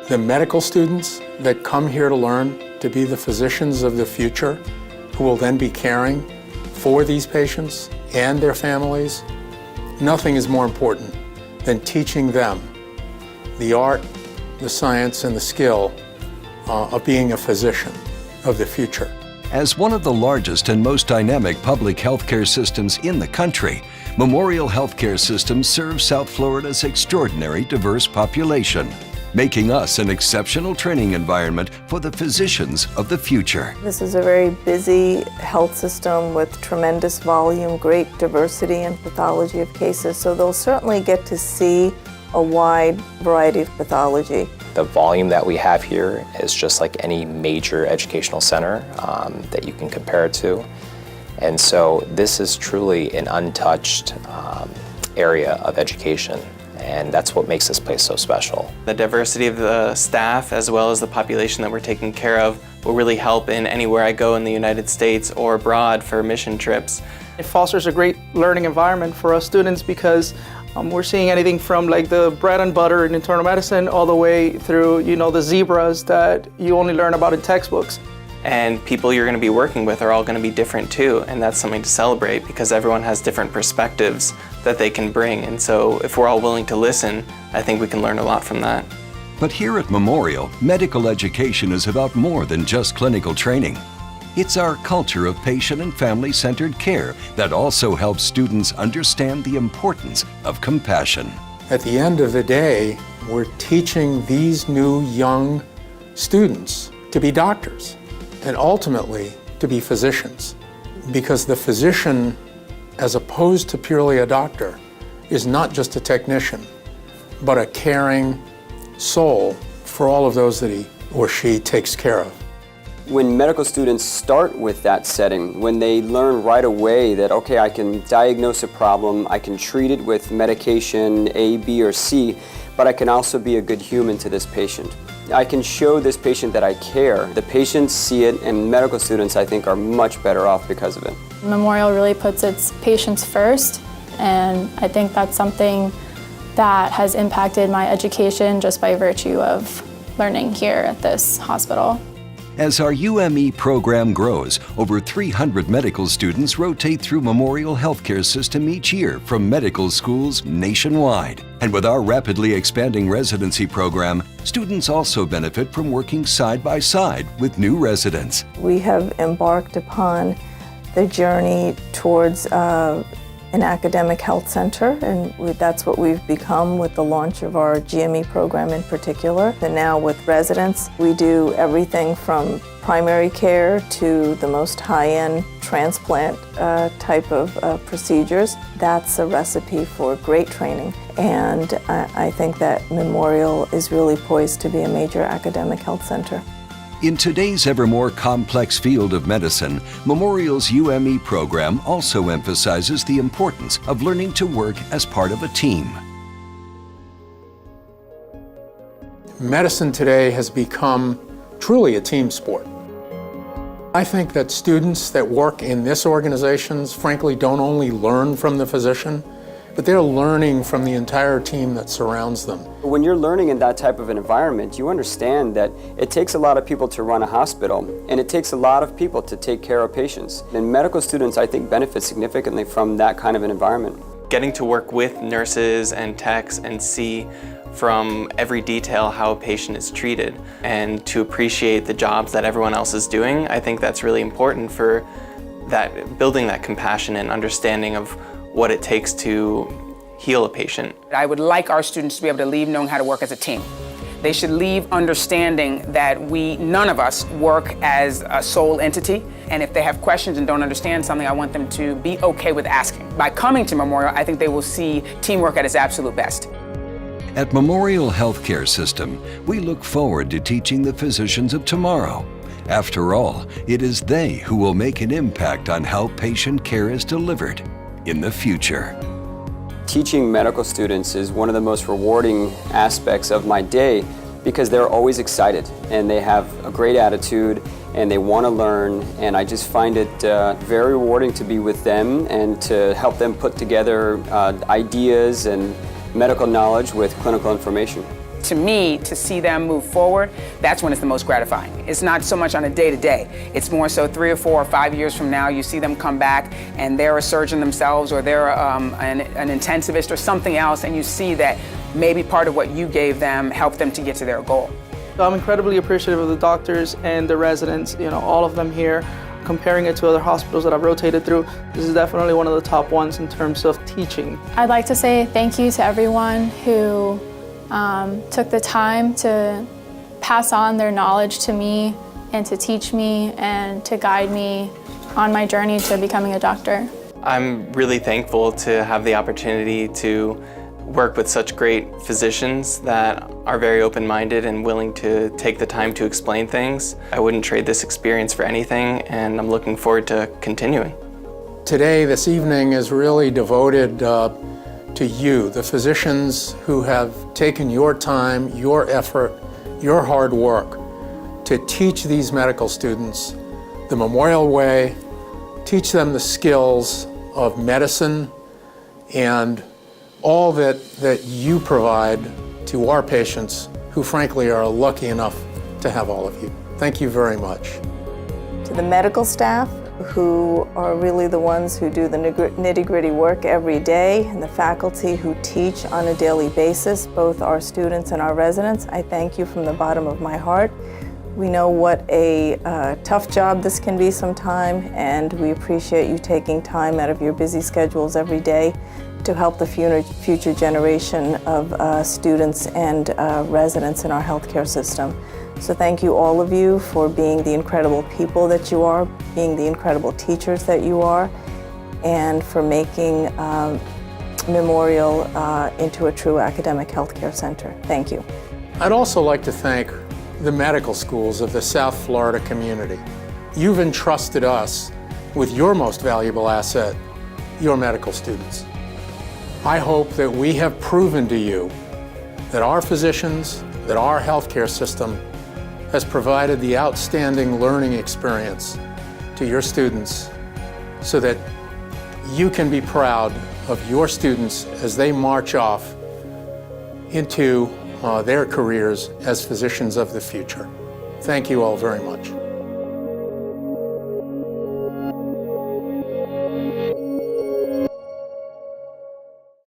The medical students that come here to learn to be the physicians of the future, who will then be caring for these patients and their families, nothing is more important than teaching them the art, the science, and the skill of being a physician of the future. As one of the largest and most dynamic public healthcare systems in the country, Memorial Healthcare System serves South Florida's extraordinary diverse population, making us an exceptional training environment for the physicians of the future. This is a very busy health system with tremendous volume, great diversity and pathology of cases, so they'll certainly get to see a wide variety of pathology. The volume that we have here is just like any major educational center that you can compare it to. And so this is truly an untouched area of education, and that's what makes this place so special. The diversity of the staff as well as the population that we're taking care of will really help in anywhere I go in the United States or abroad for mission trips. It fosters a great learning environment for us students because we're seeing anything from like the bread and butter in internal medicine all the way through, you know, the zebras that you only learn about in textbooks. And people you're going to be working with are all going to be different too, and that's something to celebrate because everyone has different perspectives that they can bring. And so if we're all willing to listen, I think we can learn a lot from that. But here at Memorial, medical education is about more than just clinical training. It's our culture of patient and family-centered care that also helps students understand the importance of compassion. At the end of the day, we're teaching these new young students to be doctors and ultimately to be physicians. Because the physician, as opposed to purely a doctor, is not just a technician, but a caring soul for all of those that he or she takes care of. When medical students start with that setting, when they learn right away that, okay, I can diagnose a problem, I can treat it with medication A, B, or C, but I can also be a good human to this patient. I can show this patient that I care. The patients see it, and medical students, I think, are much better off because of it. Memorial really puts its patients first, and I think that's something that has impacted my education just by virtue of learning here at this hospital. As our UME program grows, over 300 medical students rotate through Memorial Healthcare System each year from medical schools nationwide. And with our rapidly expanding residency program, students also benefit from working side by side with new residents. We have embarked upon the journey towards an academic health center, and that's what we've become with the launch of our GME program in particular. And now with residents, we do everything from primary care to the most high-end transplant type of procedures. That's a recipe for great training, and I think that Memorial is really poised to be a major academic health center. In today's ever more complex field of medicine, Memorial's UME program also emphasizes the importance of learning to work as part of a team. Medicine today has become truly a team sport. I think that students that work in this organization, frankly, don't only learn from the physician, but they're learning from the entire team that surrounds them. When you're learning in that type of an environment, you understand that it takes a lot of people to run a hospital, and it takes a lot of people to take care of patients. And medical students, I think, benefit significantly from that kind of an environment. Getting to work with nurses and techs and see from every detail how a patient is treated and to appreciate the jobs that everyone else is doing, I think that's really important for that, building that compassion and understanding of what it takes to heal a patient. I would like our students to be able to leave knowing how to work as a team. They should leave understanding that none of us work as a sole entity, and if they have questions and don't understand something, I want them to be okay with asking. By coming to Memorial, I think they will see teamwork at its absolute best. At Memorial Healthcare System, we look forward to teaching the physicians of tomorrow. After all, it is they who will make an impact on how patient care is delivered in the future. Teaching medical students is one of the most rewarding aspects of my day because they're always excited and they have a great attitude and they want to learn, and I just find it very rewarding to be with them and to help them put together ideas and medical knowledge with clinical information. to me, to see them move forward, that's when it's the most gratifying. It's not so much on a day-to-day. It's more so 3 or 4 or 5 years from now, you see them come back and they're a surgeon themselves, or they're an intensivist or something else, and you see that maybe part of what you gave them helped them to get to their goal. So I'm incredibly appreciative of the doctors and the residents, all of them here. Comparing it to other hospitals that I've rotated through, this is definitely one of the top ones in terms of teaching. I'd like to say thank you to everyone who took the time to pass on their knowledge to me and to teach me and to guide me on my journey to becoming a doctor. I'm really thankful to have the opportunity to work with such great physicians that are very open-minded and willing to take the time to explain things. I wouldn't trade this experience for anything, and I'm looking forward to continuing. Today, this evening, is really devoted to you, the physicians who have taken your time, your effort, your hard work to teach these medical students the Memorial Way, teach them the skills of medicine, and all that you provide to our patients who frankly are lucky enough to have all of you. Thank you very much. To the medical staff, who are really the ones who do the nitty-gritty work every day, and the faculty who teach on a daily basis, both our students and our residents, I thank you from the bottom of my heart. We know what a tough job this can be sometime, and we appreciate you taking time out of your busy schedules every day to help the future generation of students and residents in our healthcare system. So thank you, all of you, for being the incredible people that you are, being the incredible teachers that you are, and for making Memorial into a true academic healthcare center. Thank you. I'd also like to thank the medical schools of the South Florida community. You've entrusted us with your most valuable asset, your medical students. I hope that we have proven to you that our physicians, that our healthcare system has provided the outstanding learning experience to your students so that you can be proud of your students as they march off into their careers as physicians of the future. Thank you all very much.